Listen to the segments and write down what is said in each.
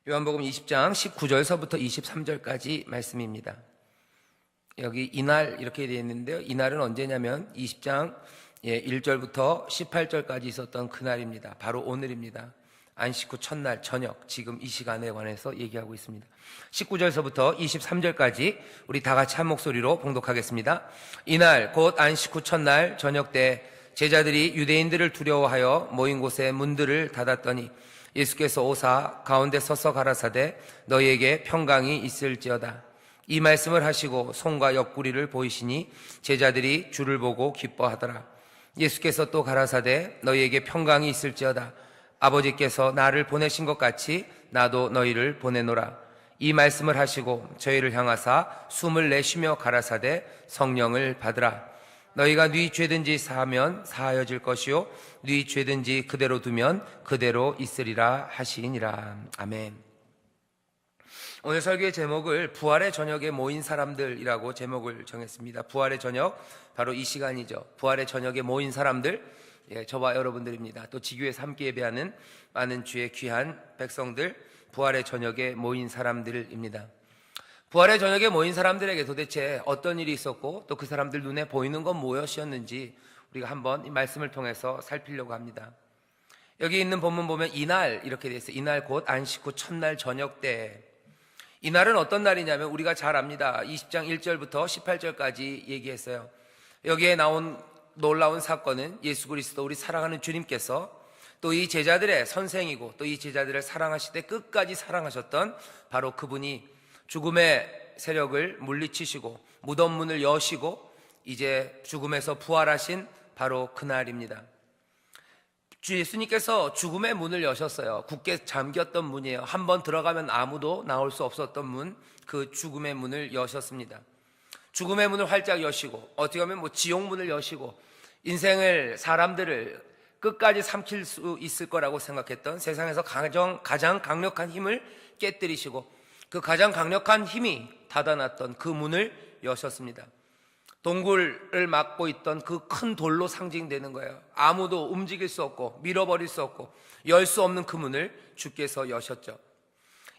요한복음 20장 19절서부터 23절까지 말씀입니다. 여기 이날 이렇게 되어 있는데요. 이날은 언제냐면 20장 1절부터 18절까지 있었던 그날입니다. 바로 오늘입니다. 안식 후 첫날 저녁, 지금 이 시간에 관해서 얘기하고 있습니다. 19절서부터 23절까지 우리 다 같이 한 목소리로 봉독하겠습니다. 이날 곧 안식 후 첫날 저녁 때 제자들이 유대인들을 두려워하여 모인 곳에 문들을 닫았더니 예수께서 오사 가운데 서서 가라사대 너희에게 평강이 있을지어다. 이 말씀을 하시고 손과 옆구리를 보이시니 제자들이 주를 보고 기뻐하더라. 예수께서 또 가라사대 너희에게 평강이 있을지어다. 아버지께서 나를 보내신 것 같이 나도 너희를 보내노라. 이 말씀을 하시고 저희를 향하사 숨을 내쉬며 가라사대 성령을 받으라. 너희가 네 죄든지 사하면 사하여질 것이요 네 죄든지 그대로 두면 그대로 있으리라 하시니라. 아멘. 오늘 설교의 제목을 부활의 저녁에 모인 사람들이라고 제목을 정했습니다. 부활의 저녁, 바로 이 시간이죠. 부활의 저녁에 모인 사람들, 저와 여러분들입니다. 또 지교에서 함께 예배하는 많은 주의 귀한 백성들, 부활의 저녁에 모인 사람들입니다. 부활의 저녁에 모인 사람들에게 도대체 어떤 일이 있었고 또 그 사람들 눈에 보이는 건 무엇이었는지 우리가 한번 이 말씀을 통해서 살피려고 합니다. 여기 있는 본문 보면 이날 이렇게 되어 있어요. 이날 곧 안식 후 첫날 저녁 때. 이날은 어떤 날이냐면 우리가 잘 압니다. 20장 1절부터 18절까지 얘기했어요. 여기에 나온 놀라운 사건은 예수 그리스도 우리 사랑하는 주님께서 또 이 제자들의 선생이고 또 이 제자들을 사랑하시되 끝까지 사랑하셨던 바로 그분이 죽음의 세력을 물리치시고 무덤 문을 여시고 이제 죽음에서 부활하신 바로 그날입니다. 주 예수님께서 죽음의 문을 여셨어요. 굳게 잠겼던 문이에요. 한번 들어가면 아무도 나올 수 없었던 문, 그 죽음의 문을 여셨습니다. 죽음의 문을 활짝 여시고 어떻게 보면 지옥 문을 여시고 인생을 사람들을 끝까지 삼킬 수 있을 거라고 생각했던 세상에서 가장 강력한 힘을 깨뜨리시고 그 가장 강력한 힘이 닫아놨던 그 문을 여셨습니다. 동굴을 막고 있던 그 큰 돌로 상징되는 거예요. 아무도 움직일 수 없고 밀어버릴 수 없고 열 수 없는 그 문을 주께서 여셨죠.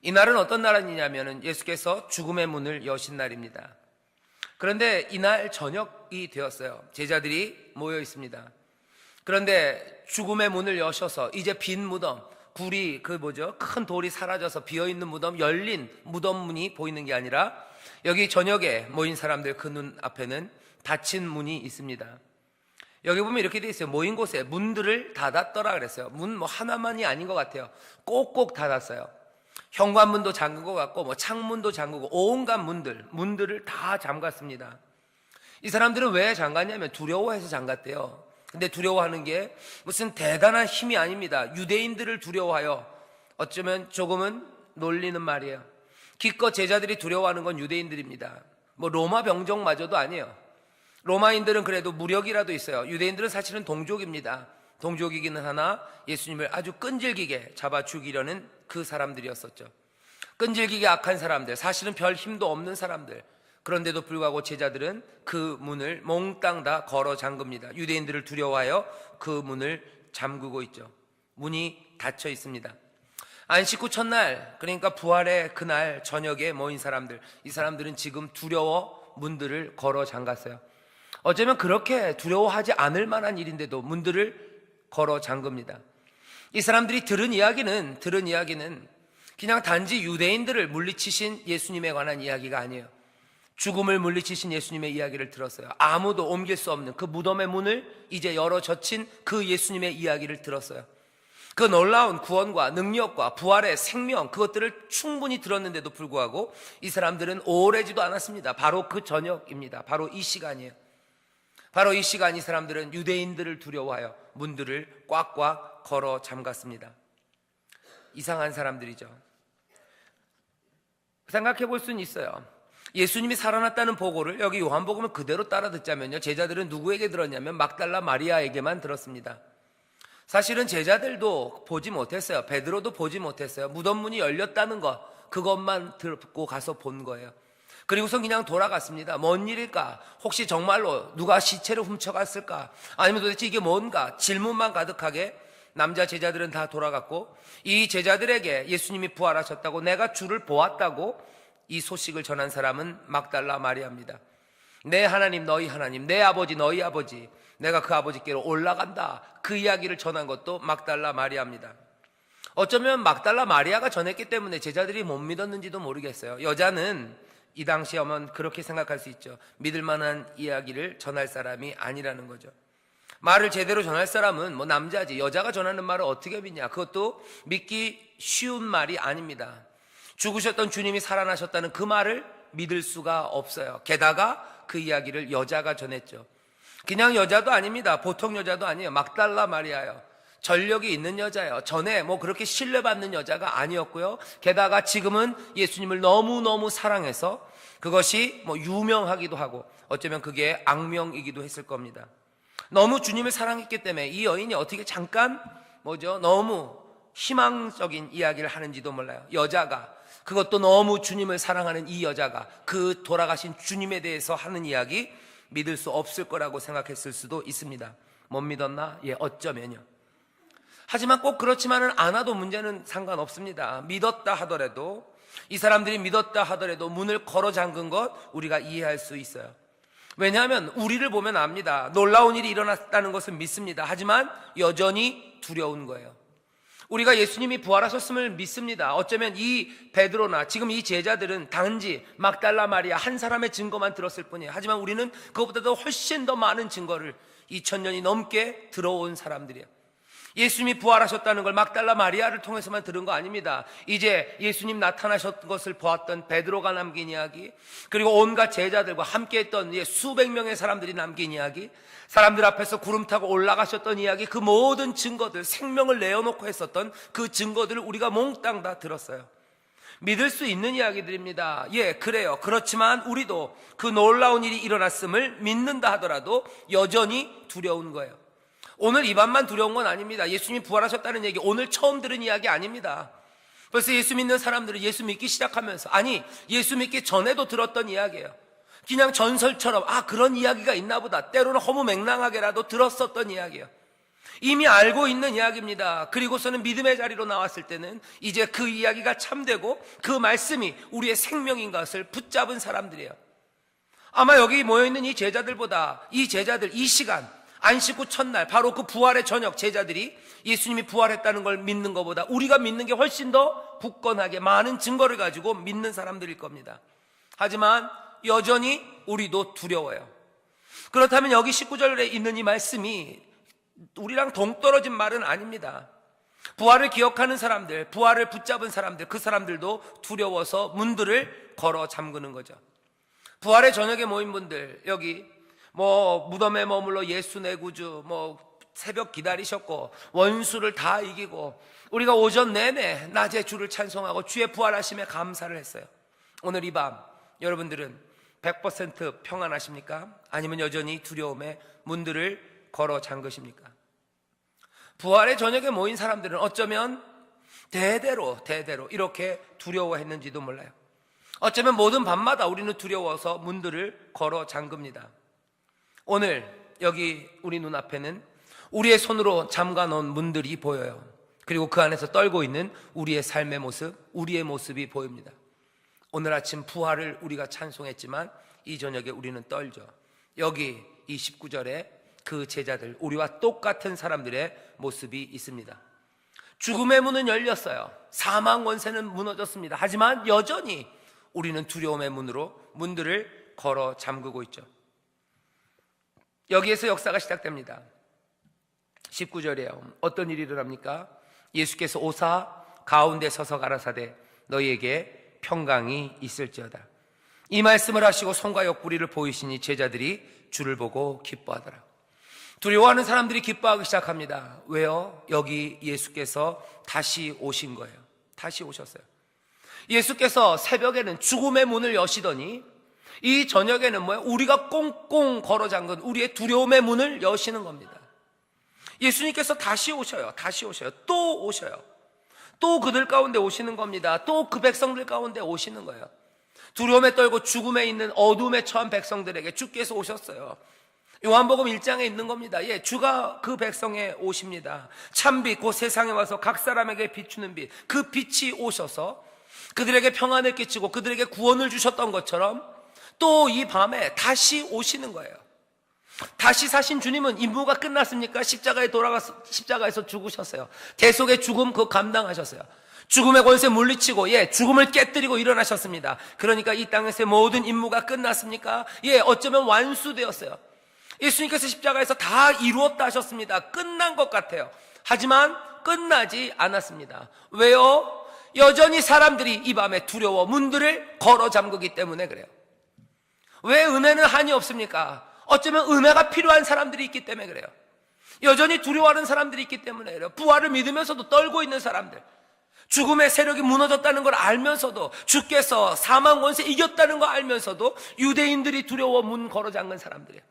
이날은 어떤 날이냐면 예수께서 죽음의 문을 여신 날입니다. 그런데 이날 저녁이 되었어요. 제자들이 모여 있습니다. 그런데 죽음의 문을 여셔서 이제 빈 무덤, 굴이 큰 돌이 사라져서 비어있는 무덤, 열린 무덤 문이 보이는 게 아니라 여기 저녁에 모인 사람들 그 눈 앞에는 닫힌 문이 있습니다. 여기 보면 이렇게 돼 있어요. 모인 곳에 문들을 닫았더라 그랬어요. 문 하나만이 아닌 것 같아요. 꼭꼭 닫았어요. 현관문도 잠근 것 같고 창문도 잠그고 온갖 문들을 다 잠갔습니다. 이 사람들은 왜 잠갔냐면 두려워해서 잠갔대요. 근데 두려워하는 게 무슨 대단한 힘이 아닙니다. 유대인들을 두려워하여, 어쩌면 조금은 놀리는 말이에요. 기껏 제자들이 두려워하는 건 유대인들입니다. 로마 병정마저도 아니에요. 로마인들은 그래도 무력이라도 있어요. 유대인들은 사실은 동족입니다. 동족이기는 하나 예수님을 아주 끈질기게 잡아 죽이려는 그 사람들이었었죠. 끈질기게 악한 사람들, 사실은 별 힘도 없는 사람들. 그런데도 불구하고 제자들은 그 문을 몽땅 다 걸어 잠급니다. 유대인들을 두려워하여 그 문을 잠그고 있죠. 문이 닫혀 있습니다. 안식 후 첫날, 그러니까 부활의 그날 저녁에 모인 사람들, 이 사람들은 지금 두려워 문들을 걸어 잠갔어요. 어쩌면 그렇게 두려워하지 않을 만한 일인데도 문들을 걸어 잠급니다. 이 사람들이 들은 이야기는 그냥 단지 유대인들을 물리치신 예수님에 관한 이야기가 아니에요. 죽음을 물리치신 예수님의 이야기를 들었어요. 아무도 옮길 수 없는 그 무덤의 문을 이제 열어 젖힌 그 예수님의 이야기를 들었어요. 그 놀라운 구원과 능력과 부활의 생명, 그것들을 충분히 들었는데도 불구하고 이 사람들은 오래지도 않았습니다. 바로 그 저녁입니다. 바로 이 시간이에요. 바로 이 시간 이 사람들은 유대인들을 두려워하여 문들을 꽉꽉 걸어 잠갔습니다. 이상한 사람들이죠. 생각해 볼 수는 있어요. 예수님이 살아났다는 보고를 여기 요한복음을 그대로 따라 듣자면요, 제자들은 누구에게 들었냐면 막달라 마리아에게만 들었습니다. 사실은 제자들도 보지 못했어요. 베드로도 보지 못했어요. 무덤 문이 열렸다는 것, 그것만 듣고 가서 본 거예요. 그리고서 그냥 돌아갔습니다. 뭔 일일까? 혹시 정말로 누가 시체를 훔쳐갔을까? 아니면 도대체 이게 뭔가? 질문만 가득하게 남자 제자들은 다 돌아갔고 이 제자들에게 예수님이 부활하셨다고 내가 주를 보았다고 이 소식을 전한 사람은 막달라 마리아입니다. 내 하나님 너희 하나님, 내 아버지 너희 아버지, 내가 그 아버지께로 올라간다, 그 이야기를 전한 것도 막달라 마리아입니다. 어쩌면 막달라 마리아가 전했기 때문에 제자들이 못 믿었는지도 모르겠어요. 여자는 이 당시에 오면 그렇게 생각할 수 있죠. 믿을 만한 이야기를 전할 사람이 아니라는 거죠. 말을 제대로 전할 사람은 뭐 남자지, 여자가 전하는 말을 어떻게 믿냐, 그것도 믿기 쉬운 말이 아닙니다. 죽으셨던 주님이 살아나셨다는 그 말을 믿을 수가 없어요. 게다가 그 이야기를 여자가 전했죠. 그냥 여자도 아닙니다. 보통 여자도 아니에요. 막달라 마리아요. 전력이 있는 여자예요. 전에 뭐 그렇게 신뢰받는 여자가 아니었고요. 게다가 지금은 예수님을 너무너무 사랑해서 그것이 뭐 유명하기도 하고 어쩌면 그게 악명이기도 했을 겁니다. 너무 주님을 사랑했기 때문에 이 여인이 어떻게 잠깐 너무 희망적인 이야기를 하는지도 몰라요. 여자가, 그것도 너무 주님을 사랑하는 이 여자가 그 돌아가신 주님에 대해서 하는 이야기 믿을 수 없을 거라고 생각했을 수도 있습니다. 못 믿었나? 예, 어쩌면요. 하지만 꼭 그렇지만은 않아도 문제는 상관없습니다. 믿었다 하더라도, 이 사람들이 믿었다 하더라도 문을 걸어 잠근 것 우리가 이해할 수 있어요. 왜냐하면 우리를 보면 압니다. 놀라운 일이 일어났다는 것은 믿습니다. 하지만 여전히 두려운 거예요. 우리가 예수님이 부활하셨음을 믿습니다. 어쩌면 이 베드로나 지금 이 제자들은 단지 막달라 마리아 한 사람의 증거만 들었을 뿐이에요. 하지만 우리는 그것보다도 훨씬 더 많은 증거를 2000년이 넘게 들어온 사람들이에요. 예수님이 부활하셨다는 걸 막달라 마리아를 통해서만 들은 거 아닙니다. 이제 예수님 나타나셨던 것을 보았던 베드로가 남긴 이야기, 그리고 온갖 제자들과 함께했던 수백 명의 사람들이 남긴 이야기, 사람들 앞에서 구름 타고 올라가셨던 이야기, 그 모든 증거들, 생명을 내어놓고 했었던 그 증거들을 우리가 몽땅 다 들었어요. 믿을 수 있는 이야기들입니다. 예, 그래요. 그렇지만 우리도 그 놀라운 일이 일어났음을 믿는다 하더라도 여전히 두려운 거예요. 오늘 이 밤만 두려운 건 아닙니다. 예수님이 부활하셨다는 얘기 오늘 처음 들은 이야기 아닙니다. 벌써 예수 믿는 사람들은 예수 믿기 시작하면서, 아니 예수 믿기 전에도 들었던 이야기예요. 그냥 전설처럼 그런 이야기가 있나 보다, 때로는 허무맹랑하게라도 들었었던 이야기예요. 이미 알고 있는 이야기입니다. 그리고서는 믿음의 자리로 나왔을 때는 이제 그 이야기가 참되고 그 말씀이 우리의 생명인 것을 붙잡은 사람들이에요. 아마 여기 모여있는 이 제자들보다 이 제자들, 이 시간 안식 후 첫날 바로 그 부활의 저녁, 제자들이 예수님이 부활했다는 걸 믿는 것보다 우리가 믿는 게 훨씬 더 굳건하게 많은 증거를 가지고 믿는 사람들일 겁니다. 하지만 여전히 우리도 두려워요. 그렇다면 여기 19절에 있는 이 말씀이 우리랑 동떨어진 말은 아닙니다. 부활을 기억하는 사람들, 부활을 붙잡은 사람들, 그 사람들도 두려워서 문들을 걸어 잠그는 거죠. 부활의 저녁에 모인 분들, 여기 무덤에 머물러 예수 내 구주, 새벽 기다리셨고 원수를 다 이기고 우리가 오전 내내 낮에 주를 찬송하고 주의 부활하심에 감사를 했어요. 오늘 이 밤 여러분들은 100% 평안하십니까? 아니면 여전히 두려움에 문들을 걸어 잠그십니까? 부활의 저녁에 모인 사람들은 어쩌면 대대로 이렇게 두려워했는지도 몰라요. 어쩌면 모든 밤마다 우리는 두려워서 문들을 걸어 잠깁니다. 오늘 여기 우리 눈앞에는 우리의 손으로 잠가 놓은 문들이 보여요. 그리고 그 안에서 떨고 있는 우리의 삶의 모습, 우리의 모습이 보입니다. 오늘 아침 부활을 우리가 찬송했지만 이 저녁에 우리는 떨죠. 여기 이 19절에 그 제자들, 우리와 똑같은 사람들의 모습이 있습니다. 죽음의 문은 열렸어요. 사망 권세는 무너졌습니다. 하지만 여전히 우리는 두려움의 문들을 걸어 잠그고 있죠. 여기에서 역사가 시작됩니다. 19절이에요. 어떤 일이 일어납니까? 예수께서 오사 가운데 서서 가라사대 너희에게 평강이 있을지어다. 이 말씀을 하시고 손과 옆구리를 보이시니 제자들이 주를 보고 기뻐하더라. 두려워하는 사람들이 기뻐하기 시작합니다. 왜요? 여기 예수께서 다시 오신 거예요. 다시 오셨어요. 예수께서 새벽에는 죽음의 문을 여시더니 이 저녁에는 우리가 꽁꽁 걸어 잠근 우리의 두려움의 문을 여시는 겁니다. 예수님께서 다시 오셔요. 또 오셔요. 또 그들 가운데 오시는 겁니다. 또 그 백성들 가운데 오시는 거예요. 두려움에 떨고 죽음에 있는 어둠에 처한 백성들에게 주께서 오셨어요. 요한복음 1장에 있는 겁니다. 예, 주가 그 백성에 오십니다. 참빛, 그 세상에 와서 각 사람에게 비추는 빛, 그 빛이 오셔서 그들에게 평안을 끼치고 그들에게 구원을 주셨던 것처럼 또 이 밤에 다시 오시는 거예요. 다시 사신 주님은 임무가 끝났습니까? 십자가에서 죽으셨어요. 대속의 죽음 그거 감당하셨어요. 죽음의 권세 물리치고 죽음을 깨뜨리고 일어나셨습니다. 그러니까 이 땅에서의 모든 임무가 끝났습니까? 어쩌면 완수되었어요. 예수님께서 십자가에서 다 이루었다 하셨습니다. 끝난 것 같아요. 하지만 끝나지 않았습니다. 왜요? 여전히 사람들이 이 밤에 두려워 문들을 걸어 잠그기 때문에 그래요. 왜 은혜는 한이 없습니까? 어쩌면 은혜가 필요한 사람들이 있기 때문에 그래요. 여전히 두려워하는 사람들이 있기 때문에 그래요. 부활을 믿으면서도 떨고 있는 사람들, 죽음의 세력이 무너졌다는 걸 알면서도, 주께서 사망 권세 이겼다는 걸 알면서도 유대인들이 두려워 문 걸어 잠근 사람들이에요.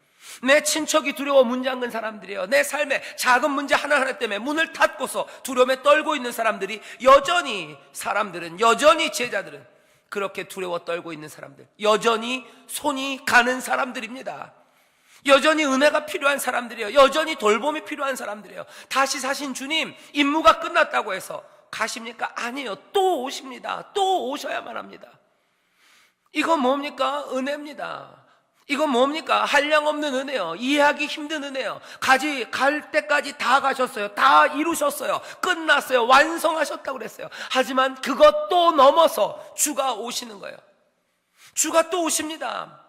내 친척이 두려워 문 잠근 사람들이에요. 내 삶에 작은 문제 하나하나 때문에 문을 닫고서 두려움에 떨고 있는 사람들이 여전히, 사람들은 여전히, 제자들은 그렇게 두려워 떨고 있는 사람들, 여전히 손이 가는 사람들입니다. 여전히 은혜가 필요한 사람들이에요. 여전히 돌봄이 필요한 사람들이에요. 다시 사신 주님, 임무가 끝났다고 해서 가십니까? 아니에요. 또 오십니다. 또 오셔야만 합니다. 이건 뭡니까? 은혜입니다. 이건 뭡니까? 한량 없는 은혜요. 이해하기 힘든 은혜요. 갈 때까지 다 가셨어요. 다 이루셨어요. 끝났어요. 완성하셨다고 그랬어요. 하지만 그것도 넘어서 주가 오시는 거예요. 주가 또 오십니다.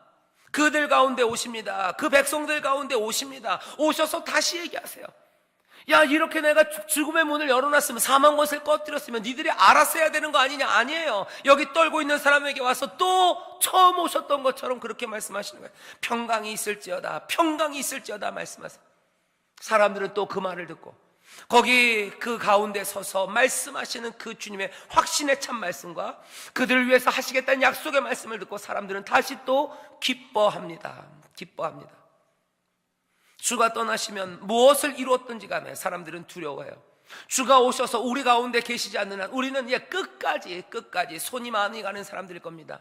그들 가운데 오십니다. 그 백성들 가운데 오십니다. 오셔서 다시 얘기하세요. 야, 이렇게 내가 죽음의 문을 열어놨으면, 사망 권세를 꺼뜨렸으면 니들이 알아서 해야 되는 거 아니냐? 아니에요. 여기 떨고 있는 사람에게 와서 또 처음 오셨던 것처럼 그렇게 말씀하시는 거예요. 평강이 있을지어다, 평강이 있을지어다 말씀하세요. 사람들은 또 그 말을 듣고 거기 그 가운데 서서 말씀하시는 그 주님의 확신의 참 말씀과 그들을 위해서 하시겠다는 약속의 말씀을 듣고 사람들은 다시 또 기뻐합니다. 기뻐합니다. 주가 떠나시면 무엇을 이루었든지 간에 사람들은 두려워해요. 주가 오셔서 우리 가운데 계시지 않는 한 우리는 끝까지 손이 많이 가는 사람들일 겁니다.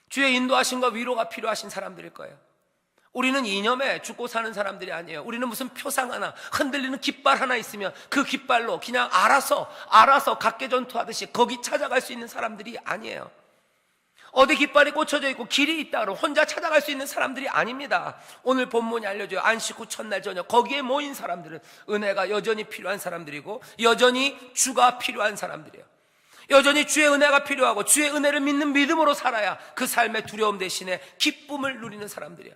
주의 인도하심과 위로가 필요하신 사람들일 거예요. 우리는 이념에 죽고 사는 사람들이 아니에요. 우리는 무슨 표상 하나, 흔들리는 깃발 하나 있으면 그 깃발로 그냥 알아서 각개전투하듯이 거기 찾아갈 수 있는 사람들이 아니에요. 어디 깃발이 꽂혀져 있고 길이 있다 그러면 혼자 찾아갈 수 있는 사람들이 아닙니다. 오늘 본문이 알려줘요. 안식 후 첫날 저녁 거기에 모인 사람들은 은혜가 여전히 필요한 사람들이고 여전히 주가 필요한 사람들이에요. 여전히 주의 은혜가 필요하고 주의 은혜를 믿는 믿음으로 살아야 그 삶의 두려움 대신에 기쁨을 누리는 사람들이에요.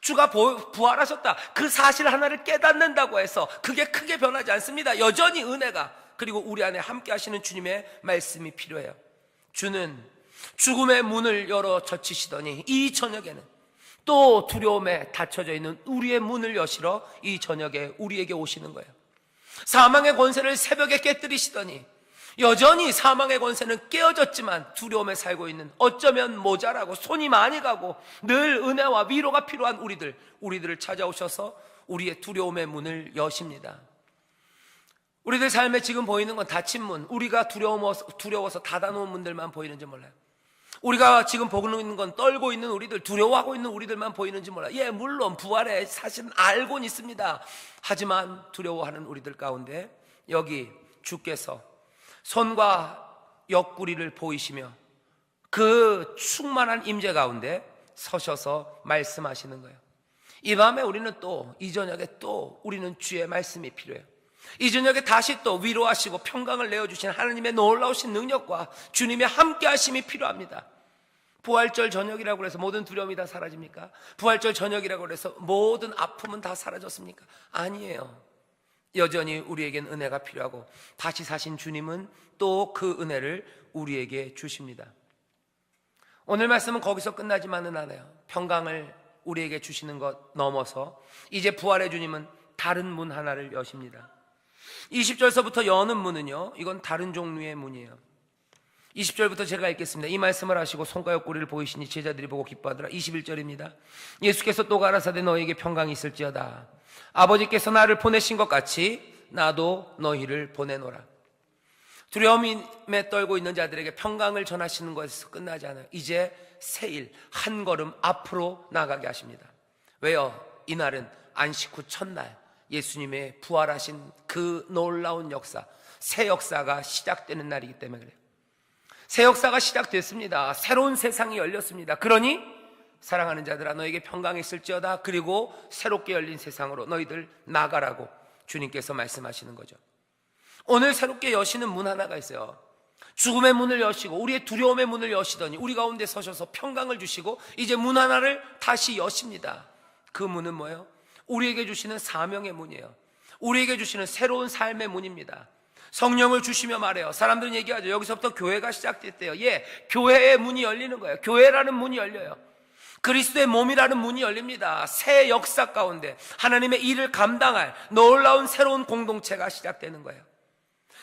주가 부활하셨다, 그 사실 하나를 깨닫는다고 해서 그게 크게 변하지 않습니다. 여전히 은혜가, 그리고 우리 안에 함께 하시는 주님의 말씀이 필요해요. 주는 죽음의 문을 열어 젖히시더니 이 저녁에는 또 두려움에 닫혀져 있는 우리의 문을 여시러 이 저녁에 우리에게 오시는 거예요. 사망의 권세를 새벽에 깨뜨리시더니 여전히 사망의 권세는 깨어졌지만 두려움에 살고 있는, 어쩌면 모자라고 손이 많이 가고 늘 은혜와 위로가 필요한 우리들을 찾아오셔서 우리의 두려움의 문을 여십니다. 우리들 삶에 지금 보이는 건 닫힌 문, 우리가 두려워서 닫아놓은 문들만 보이는지 몰라요. 우리가 지금 보고 있는 건 떨고 있는 우리들, 두려워하고 있는 우리들만 보이는지 몰라요. 물론 부활의 사실은 알고는 있습니다. 하지만 두려워하는 우리들 가운데 여기 주께서 손과 옆구리를 보이시며 그 충만한 임재 가운데 서셔서 말씀하시는 거예요. 이 밤에 우리는 또, 이 저녁에 또 우리는 주의 말씀이 필요해요. 이 저녁에 다시 또 위로하시고 평강을 내어주신 하나님의 놀라우신 능력과 주님의 함께 하심이 필요합니다. 부활절 저녁이라고 해서 모든 두려움이 다 사라집니까? 부활절 저녁이라고 해서 모든 아픔은 다 사라졌습니까? 아니에요. 여전히 우리에겐 은혜가 필요하고 다시 사신 주님은 또 그 은혜를 우리에게 주십니다. 오늘 말씀은 거기서 끝나지만은 않아요. 평강을 우리에게 주시는 것 넘어서 이제 부활의 주님은 다른 문 하나를 여십니다. 20절서부터 여는 문은요, 이건 다른 종류의 문이에요. 20절부터 제가 읽겠습니다. 이 말씀을 하시고 손과 옆구리를 보이시니 제자들이 보고 기뻐하더라. 21절입니다. 예수께서 또 가라사대 너희에게 평강이 있을지어다. 아버지께서 나를 보내신 것 같이 나도 너희를 보내노라. 두려움에 떨고 있는 자들에게 평강을 전하시는 것에서 끝나지 않아요. 이제 새 일, 한 걸음 앞으로 나가게 하십니다. 왜요? 이날은 안식 후 첫날 예수님의 부활하신 그 놀라운 역사, 새 역사가 시작되는 날이기 때문에 그래요. 새 역사가 시작됐습니다. 새로운 세상이 열렸습니다. 그러니 사랑하는 자들아, 너에게 평강이 있을지어다. 그리고 새롭게 열린 세상으로 너희들 나가라고 주님께서 말씀하시는 거죠. 오늘 새롭게 여시는 문 하나가 있어요. 죽음의 문을 여시고 우리의 두려움의 문을 여시더니 우리 가운데 서셔서 평강을 주시고 이제 문 하나를 다시 여십니다. 그 문은 뭐예요? 우리에게 주시는 사명의 문이에요. 우리에게 주시는 새로운 삶의 문입니다. 성령을 주시며 말해요. 사람들은 얘기하죠. 여기서부터 교회가 시작됐대요. 예, 교회의 문이 열리는 거예요. 교회라는 문이 열려요. 그리스도의 몸이라는 문이 열립니다. 새 역사 가운데 하나님의 일을 감당할 놀라운 새로운 공동체가 시작되는 거예요.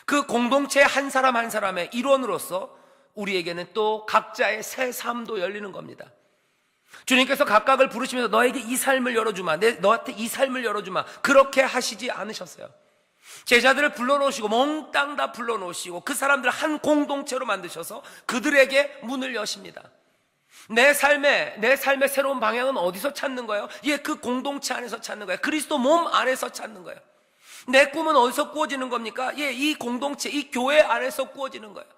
그 공동체의 한 사람 한 사람의 일원으로서 우리에게는 또 각자의 새 삶도 열리는 겁니다. 주님께서 각각을 부르시면서 너에게 이 삶을 열어주마, 너한테 이 삶을 열어주마, 그렇게 하시지 않으셨어요. 제자들을 불러놓으시고 몽땅 다 불러놓으시고 그 사람들을 한 공동체로 만드셔서 그들에게 문을 여십니다. 내 삶의 새로운 방향은 어디서 찾는 거예요? 예, 그 공동체 안에서 찾는 거예요. 그리스도 몸 안에서 찾는 거예요. 내 꿈은 어디서 꾸어지는 겁니까? 예, 이 공동체, 이 교회 안에서 꾸어지는 거예요.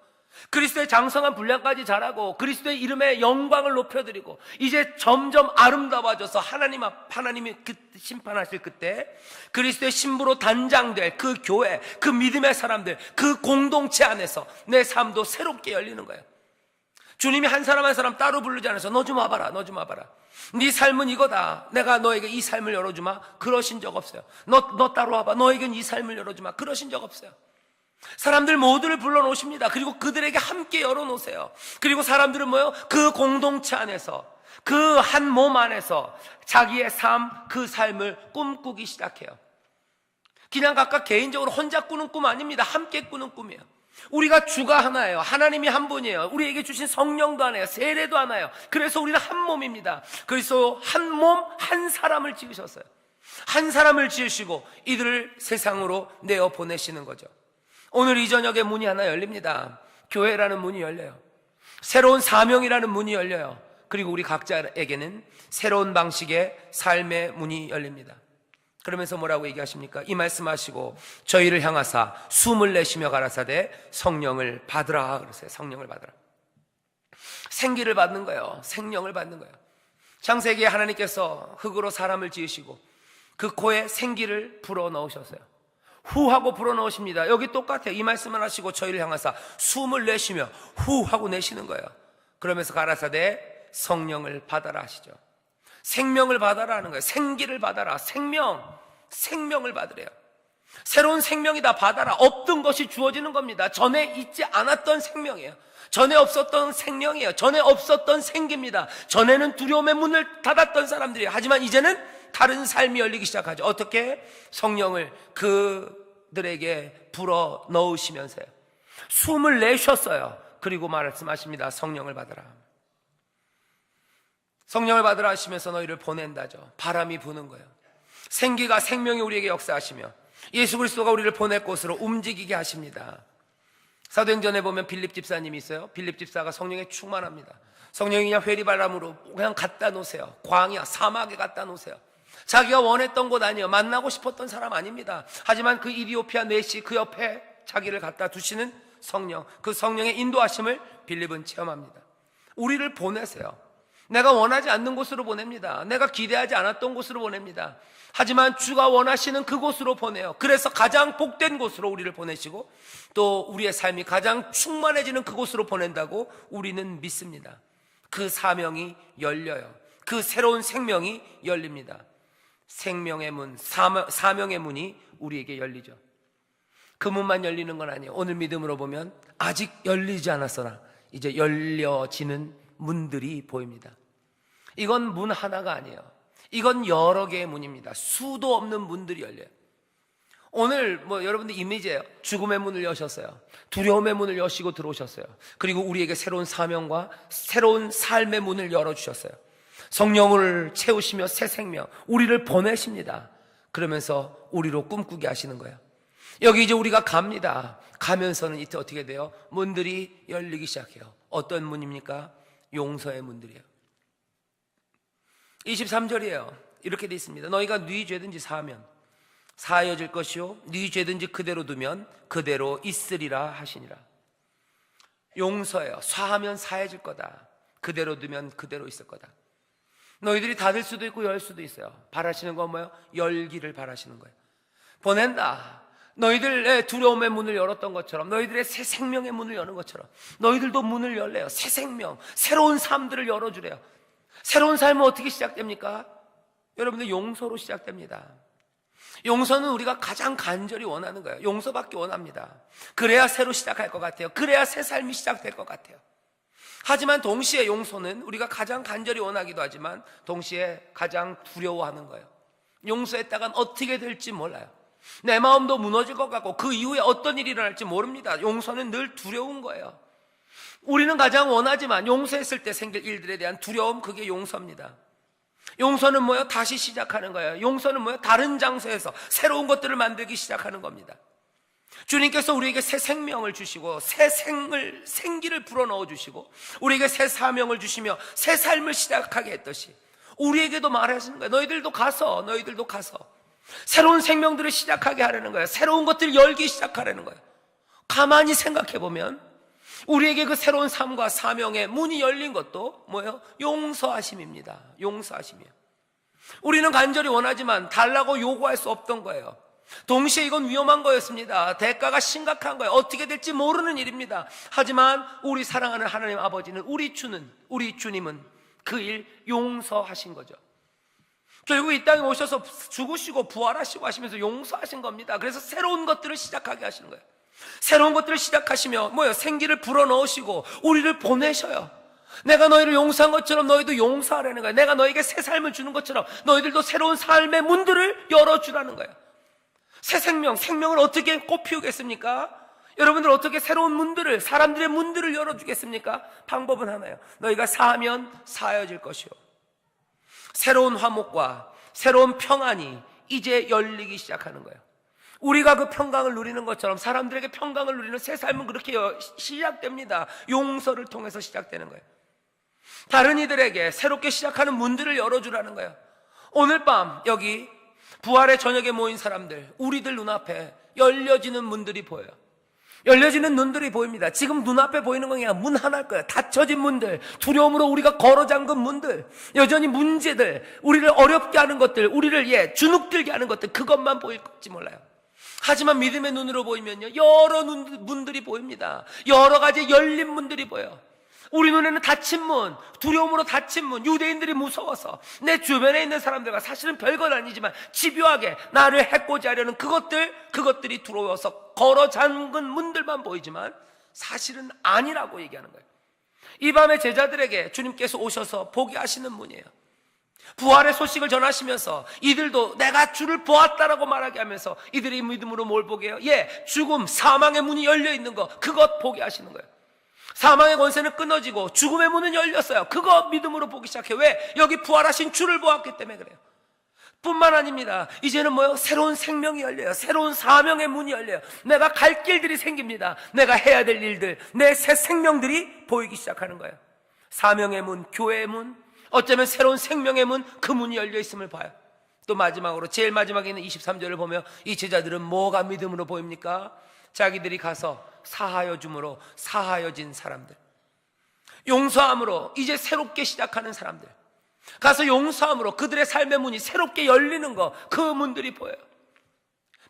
그리스도의 장성한 분량까지 자라고 그리스도의 이름에 영광을 높여드리고 이제 점점 아름다워져서 하나님이 심판하실 그때 그리스도의 신부로 단장될 그 교회, 그 믿음의 사람들, 그 공동체 안에서 내 삶도 새롭게 열리는 거예요. 주님이 한 사람 한 사람 따로 부르지 않아서 너 좀 와봐라, 너 좀 와봐라, 네 삶은 이거다, 내가 너에게 이 삶을 열어주마, 그러신 적 없어요. 너 따로 와봐, 너에겐 이 삶을 열어주마, 그러신 적 없어요. 사람들 모두를 불러놓으십니다. 그리고 그들에게 함께 열어놓으세요. 그리고 사람들은 뭐예요? 그 공동체 안에서, 그 한 몸 안에서 자기의 삶, 그 삶을 꿈꾸기 시작해요. 그냥 각각 개인적으로 혼자 꾸는 꿈 아닙니다. 함께 꾸는 꿈이에요. 우리가 주가 하나예요. 하나님이 한 분이에요. 우리에게 주신 성령도 하나예요. 세례도 하나예요. 그래서 우리는 한 몸입니다. 그래서 한 몸, 한 사람을 지으셨어요. 한 사람을 지으시고 이들을 세상으로 내어 보내시는 거죠. 오늘 이 저녁에 문이 하나 열립니다. 교회라는 문이 열려요. 새로운 사명이라는 문이 열려요. 그리고 우리 각자에게는 새로운 방식의 삶의 문이 열립니다. 그러면서 뭐라고 얘기하십니까? 이 말씀하시고 저희를 향하사 숨을 내쉬며 가라사대 성령을 받으라 그러세요. 성령을 받으라. 생기를 받는 거예요. 생명을 받는 거예요. 창세기에 하나님께서 흙으로 사람을 지으시고 그 코에 생기를 불어넣으셨어요. 후 하고 불어넣으십니다. 여기 똑같아요. 이 말씀을 하시고 저희를 향하사 숨을 내쉬며 후 하고 내쉬는 거예요. 그러면서 가라사대 성령을 받아라 하시죠. 생명을 받아라 하는 거예요. 생기를 받아라. 생명을 받으래요. 새로운 생명이다, 받아라. 없던 것이 주어지는 겁니다. 전에 있지 않았던 생명이에요. 전에 없었던 생명이에요. 전에 없었던 생기입니다. 전에는 두려움의 문을 닫았던 사람들이에요. 하지만 이제는 다른 삶이 열리기 시작하죠. 어떻게? 성령을 그들에게 불어 넣으시면서요. 숨을 내쉬었어요. 그리고 말씀하십니다. 성령을 받으라. 성령을 받으라 하시면서 너희를 보낸다죠. 바람이 부는 거예요. 생기가, 생명이 우리에게 역사하시며 예수 그리스도가 우리를 보낼 곳으로 움직이게 하십니다. 사도행전에 보면 빌립 집사님이 있어요. 빌립 집사가 성령에 충만합니다. 성령이 그냥 회리바람으로 그냥 갖다 놓으세요. 광야, 사막에 갖다 놓으세요. 자기가 원했던 곳 아니에요. 만나고 싶었던 사람 아닙니다. 하지만 그 이디오피아 뇌시 그 옆에 자기를 갖다 두시는 성령, 그 성령의 인도하심을 빌립은 체험합니다. 우리를 보내세요. 내가 원하지 않는 곳으로 보냅니다. 내가 기대하지 않았던 곳으로 보냅니다. 하지만 주가 원하시는 그곳으로 보내요. 그래서 가장 복된 곳으로 우리를 보내시고 또 우리의 삶이 가장 충만해지는 그곳으로 보낸다고 우리는 믿습니다. 그 사명이 열려요. 그 새로운 생명이 열립니다. 생명의 문, 사명의 문이 우리에게 열리죠. 그 문만 열리는 건 아니에요. 오늘 믿음으로 보면 아직 열리지 않았으나 이제 열려지는 문들이 보입니다. 이건 문 하나가 아니에요. 이건 여러 개의 문입니다. 수도 없는 문들이 열려요. 오늘 여러분들 이미지예요. 죽음의 문을 여셨어요. 두려움의 문을 여시고 들어오셨어요. 그리고 우리에게 새로운 사명과 새로운 삶의 문을 열어주셨어요. 성령을 채우시며 새 생명, 우리를 보내십니다. 그러면서 우리로 꿈꾸게 하시는 거예요. 여기 이제 우리가 갑니다. 가면서는 이때 어떻게 돼요? 문들이 열리기 시작해요. 어떤 문입니까? 용서의 문들이에요. 23절이에요. 이렇게 돼 있습니다. 너희가 네 죄든지 사하면 사하여질 것이요 네 죄든지 그대로 두면 그대로 있으리라 하시니라. 용서해요. 사하면 사해질 거다. 그대로 두면 그대로 있을 거다. 너희들이 닫을 수도 있고 열 수도 있어요. 바라시는 건 뭐예요? 열기를 바라시는 거예요. 보낸다. 너희들의 두려움의 문을 열었던 것처럼, 너희들의 새 생명의 문을 여는 것처럼 너희들도 문을 열래요. 새 생명, 새로운 삶들을 열어주래요. 새로운 삶은 어떻게 시작됩니까? 여러분들, 용서로 시작됩니다. 용서는 우리가 가장 간절히 원하는 거예요. 용서밖에 원합니다. 그래야 새로 시작할 것 같아요. 그래야 새 삶이 시작될 것 같아요. 하지만 동시에 용서는 우리가 가장 간절히 원하기도 하지만 동시에 가장 두려워하는 거예요. 용서했다간 어떻게 될지 몰라요. 내 마음도 무너질 것 같고 그 이후에 어떤 일이 일어날지 모릅니다. 용서는 늘 두려운 거예요. 우리는 가장 원하지만 용서했을 때 생길 일들에 대한 두려움, 그게 용서입니다. 용서는 뭐예요? 다시 시작하는 거예요. 용서는 뭐예요? 다른 장소에서 새로운 것들을 만들기 시작하는 겁니다. 주님께서 우리에게 새 생명을 주시고 새 생기를 불어넣어 주시고 우리에게 새 사명을 주시며 새 삶을 시작하게 했듯이 우리에게도 말하시는 거예요. 너희들도 가서 새로운 생명들을 시작하게 하려는 거예요. 새로운 것들을 열기 시작하려는 거예요. 가만히 생각해 보면 우리에게 그 새로운 삶과 사명의 문이 열린 것도 뭐예요? 용서하심입니다. 용서하심이에요. 우리는 간절히 원하지만 달라고 요구할 수 없던 거예요. 동시에 이건 위험한 거였습니다. 대가가 심각한 거예요. 어떻게 될지 모르는 일입니다. 하지만 우리 사랑하는 하나님 아버지는, 우리 주님은 그 일 용서하신 거죠. 결국 이 땅에 오셔서 죽으시고 부활하시고 하시면서 용서하신 겁니다. 그래서 새로운 것들을 시작하게 하시는 거예요. 새로운 것들을 시작하시며 뭐예요? 생기를 불어넣으시고 우리를 보내셔요. 내가 너희를 용서한 것처럼 너희도 용서하라는 거예요. 내가 너에게 새 삶을 주는 것처럼 너희들도 새로운 삶의 문들을 열어주라는 거예요. 새 생명을 어떻게 꽃피우겠습니까? 여러분들 어떻게 새로운 문들을, 사람들의 문들을 열어주겠습니까? 방법은 하나예요. 너희가 사하면 사하여질 것이요 새로운 화목과 새로운 평안이 이제 열리기 시작하는 거예요. 우리가 그 평강을 누리는 것처럼 사람들에게 평강을 누리는 새 삶은 그렇게 시작됩니다. 용서를 통해서 시작되는 거예요. 다른 이들에게 새롭게 시작하는 문들을 열어주라는 거예요. 오늘 밤 여기 부활의 저녁에 모인 사람들, 우리들 눈앞에 열려지는 문들이 보여요. 열려지는 눈들이 보입니다. 지금 눈앞에 보이는 건 그냥 문 하나일 거예요. 닫혀진 문들, 두려움으로 우리가 걸어 잠근 문들, 여전히 문제들, 우리를 어렵게 하는 것들, 우리를 주눅들게 하는 것들, 그것만 보일지 몰라요. 하지만 믿음의 눈으로 보이면요, 여러 문들이 보입니다. 여러 가지 열린 문들이 보여요. 우리 눈에는 닫힌 문, 두려움으로 닫힌 문, 유대인들이 무서워서 내 주변에 있는 사람들과 사실은 별건 아니지만 집요하게 나를 해코지 하려는 그것들이 두려워서 걸어 잠근 문들만 보이지만 사실은 아니라고 얘기하는 거예요. 이 밤에 제자들에게 주님께서 오셔서 보게 하시는 문이에요. 부활의 소식을 전하시면서 이들도 내가 주를 보았다라고 말하게 하면서 이들이 믿음으로 뭘 보게 해요? 죽음, 사망의 문이 열려 있는 거, 그것 보게 하시는 거예요. 사망의 권세는 끊어지고 죽음의 문은 열렸어요. 그거 믿음으로 보기 시작해. 왜? 여기 부활하신 주를 보았기 때문에 그래요. 뿐만 아닙니다. 이제는 뭐요? 새로운 생명이 열려요. 새로운 사명의 문이 열려요. 내가 갈 길들이 생깁니다. 내가 해야 될 일들, 내 새 생명들이 보이기 시작하는 거예요. 사명의 문, 교회의 문, 어쩌면 새로운 생명의 문, 그 문이 열려 있음을 봐요. 또 마지막으로 제일 마지막에 있는 23절을 보면 이 제자들은 뭐가 믿음으로 보입니까? 자기들이 가서 사하여 줌으로 사하여진 사람들, 용서함으로 이제 새롭게 시작하는 사람들, 가서 용서함으로 그들의 삶의 문이 새롭게 열리는 거, 그 문들이 보여요.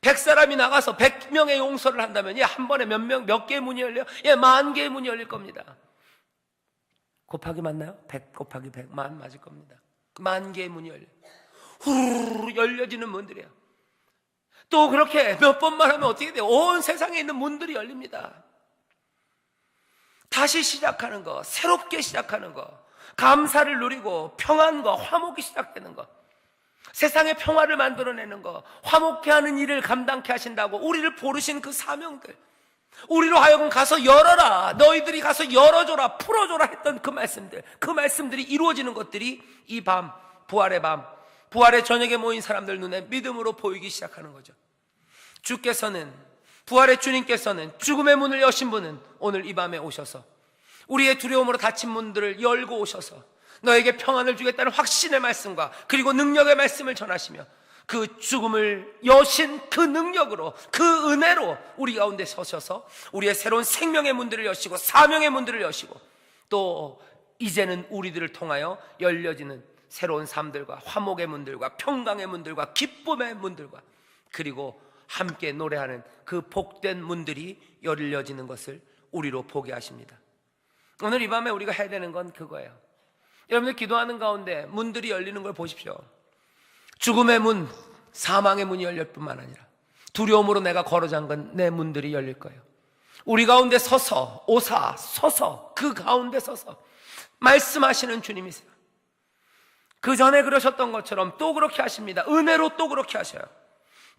100사람이 나가서 100명의 용서를 한다면 한 번에 몇 개의 문이 열려요? 10,000개의 문이 열릴 겁니다. 곱하기 맞나요? 100 곱하기 100, 만 맞을 겁니다. 10,000개의 문이 열려요. 후루룩 열려지는 문들이에요. 또 그렇게 몇 번만 하면 어떻게 돼요? 온 세상에 있는 문들이 열립니다. 다시 시작하는 거, 새롭게 시작하는 거, 감사를 누리고 평안과 화목이 시작되는 거, 세상의 평화를 만들어내는 거, 화목케 하는 일을 감당케 하신다고 우리를 부르신 그 사명들, 우리로 하여금 가서 열어라, 너희들이 가서 열어줘라, 풀어줘라 했던 그 말씀들이 이루어지는 것들이 이 밤, 부활의 밤, 부활의 저녁에 모인 사람들 눈에 믿음으로 보이기 시작하는 거죠. 부활의 주님께서는 죽음의 문을 여신 분은 오늘 이 밤에 오셔서 우리의 두려움으로 닫힌 문들을 열고 오셔서 너에게 평안을 주겠다는 확신의 말씀과 그리고 능력의 말씀을 전하시며 그 죽음을 여신 그 능력으로 그 은혜로 우리 가운데 서셔서 우리의 새로운 생명의 문들을 여시고 사명의 문들을 여시고 또 이제는 우리들을 통하여 열려지는 새로운 삶들과 화목의 문들과 평강의 문들과 기쁨의 문들과 그리고 함께 노래하는 그 복된 문들이 열려지는 것을 우리로 보게 하십니다. 오늘 이 밤에 우리가 해야 되는 건 그거예요. 여러분들 기도하는 가운데 문들이 열리는 걸 보십시오. 죽음의 문, 사망의 문이 열릴 뿐만 아니라 두려움으로 내가 걸어 잠근 내 문들이 열릴 거예요. 우리 가운데 서서 서서 그 가운데 서서 말씀하시는 주님이세요. 그 전에 그러셨던 것처럼 또 그렇게 하십니다. 은혜로 또 그렇게 하셔요.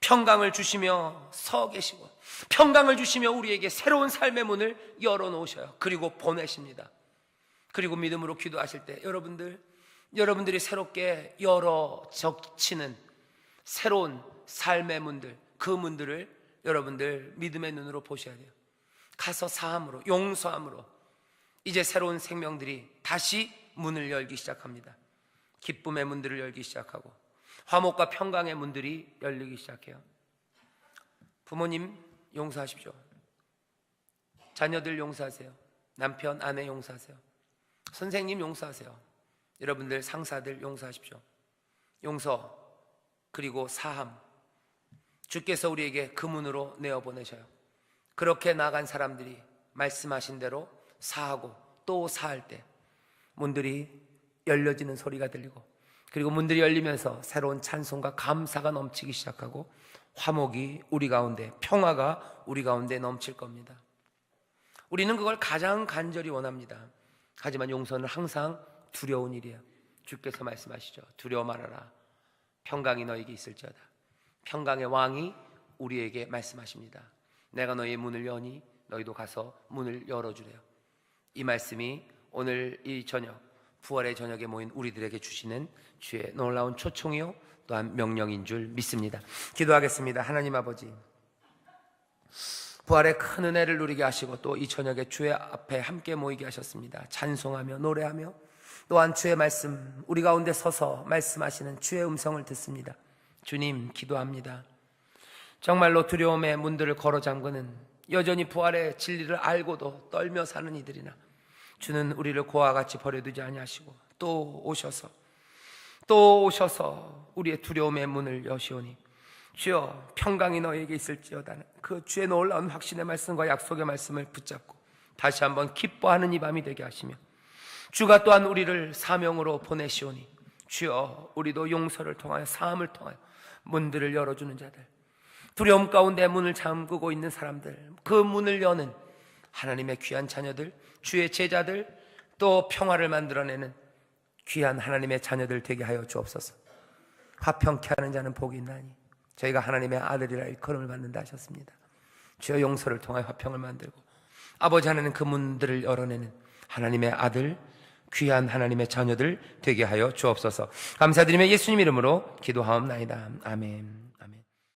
평강을 주시며 서 계시고 평강을 주시며 우리에게 새로운 삶의 문을 열어놓으셔요. 그리고 보내십니다. 그리고 믿음으로 기도하실 때 여러분들이 새롭게 열어 적치는 새로운 삶의 문들, 그 문들을 여러분들 믿음의 눈으로 보셔야 돼요. 가서 사함으로, 용서함으로 이제 새로운 생명들이 다시 문을 열기 시작합니다. 기쁨의 문들을 열기 시작하고 화목과 평강의 문들이 열리기 시작해요. 부모님 용서하십시오. 자녀들 용서하세요. 남편, 아내 용서하세요. 선생님 용서하세요. 여러분들 상사들 용서하십시오. 용서 그리고 사함, 주께서 우리에게 그 문으로 내어보내셔요. 그렇게 나간 사람들이 말씀하신 대로 사하고 또 사할 때 문들이 열려지는 소리가 들리고 그리고 문들이 열리면서 새로운 찬송과 감사가 넘치기 시작하고 화목이 우리 가운데, 평화가 우리 가운데 넘칠 겁니다. 우리는 그걸 가장 간절히 원합니다. 하지만 용서는 항상 두려운 일이에요. 주께서 말씀하시죠. 두려워 말아라. 평강이 너에게 있을지어다. 평강의 왕이 우리에게 말씀하십니다. 내가 너희의 문을 여니 너희도 가서 문을 열어주래요. 이 말씀이 오늘 이 저녁, 부활의 저녁에 모인 우리들에게 주시는 주의 놀라운 초청이요 또한 명령인 줄 믿습니다. 기도하겠습니다. 하나님 아버지, 부활의 큰 은혜를 누리게 하시고 또 이 저녁에 주의 앞에 함께 모이게 하셨습니다. 찬송하며 노래하며 또한 주의 말씀, 우리 가운데 서서 말씀하시는 주의 음성을 듣습니다. 주님, 기도합니다. 정말로 두려움의 문들을 걸어 잠그는, 여전히 부활의 진리를 알고도 떨며 사는 이들이나 주는 우리를 고와 같이 버려두지 아니하시고 또 오셔서 우리의 두려움의 문을 여시오니 주여, 평강이 너에게 있을지어다는 그 주의 놀라운 확신의 말씀과 약속의 말씀을 붙잡고 다시 한번 기뻐하는 이 밤이 되게 하시며 주가 또한 우리를 사명으로 보내시오니 주여, 우리도 용서를 통하여 사함을 통하여 문들을 열어주는 자들, 두려움 가운데 문을 잠그고 있는 사람들, 그 문을 여는 하나님의 귀한 자녀들, 주의 제자들, 또 평화를 만들어내는 귀한 하나님의 자녀들 되게 하여 주옵소서. 화평케 하는 자는 복이 있나니 저희가 하나님의 아들이라 일컬음을 받는다 하셨습니다. 주여, 용서를 통하여 화평을 만들고 아버지 하나님 그 문들을 열어내는 하나님의 아들, 귀한 하나님의 자녀들 되게 하여 주옵소서. 감사드리며 예수님 이름으로 기도하옵나이다. 아멘. 아멘.